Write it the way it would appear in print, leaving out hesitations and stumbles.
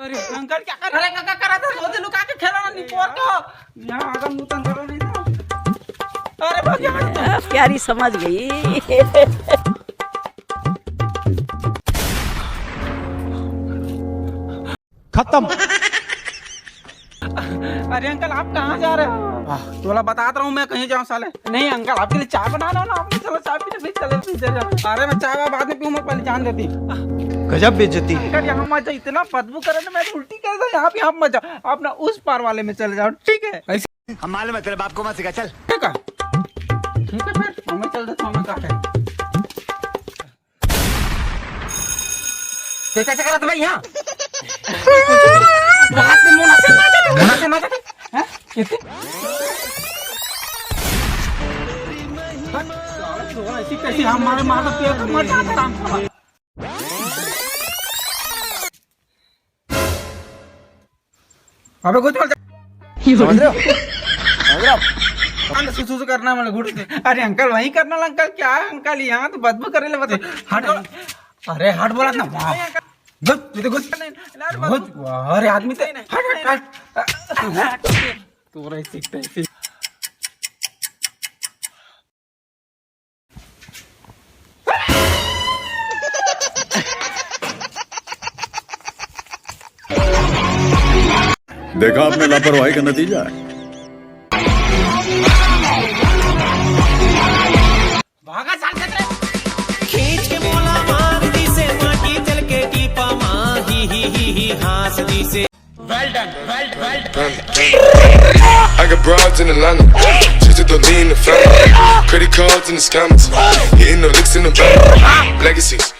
अरे अंकल क्या कर रहे हैं? क्या करा था? रोज लुका के खेलना नहीं पोर को यहां आगे मुतन करो नहीं तो। अरे भैया प्यारी समझ गई। खत्म। अरे अंकल आप कहाँ जा रहे हो? तोला बताता रहा हूँ मैं कहीं जाऊँ साले। नहीं अंकल आपके लिए चाय बनाना हो ना, आपने चलो चाय पीने भी चले पीछे। अरे मैं चाय बाद में पीऊँ, पहले जान देती। गजब बेइज्जती। अंकल यहाँ मत जाओ, इतना बदबू करे ना मैं उल्टी कर दूँ। यहाँ पे आप मत जाओ, आप ना उस पार वाले में चले जाओ, ठीक है? ऐसे हम मालूम है तेरे बाप को मत सिखा, चल। ठीक है फिर मैं चल देता हूँ। मैं कहा कैसे करा था भाई यहाँ? कैसे हमारे मार पेट मर जाता। अबे कुछ समझ रहे हो? सुसु करना मतलब घुट से। अरे अंकल वही करना ला, अंकल क्या है अंकल यहाँ तो बदबू करे ले बता। हट अरे हट बोला ना। अरे आदमी तो तो रही देखा आपने लापरवाही का नतीजा है। भागा साल खींच के मोला मार दी से माटी चल के टीपा माँ ही हास दी से। Well done. I got broads in Atlanta, just to lean the family. Credit cards in the scammers, hitting the licks in the bank. Legacies.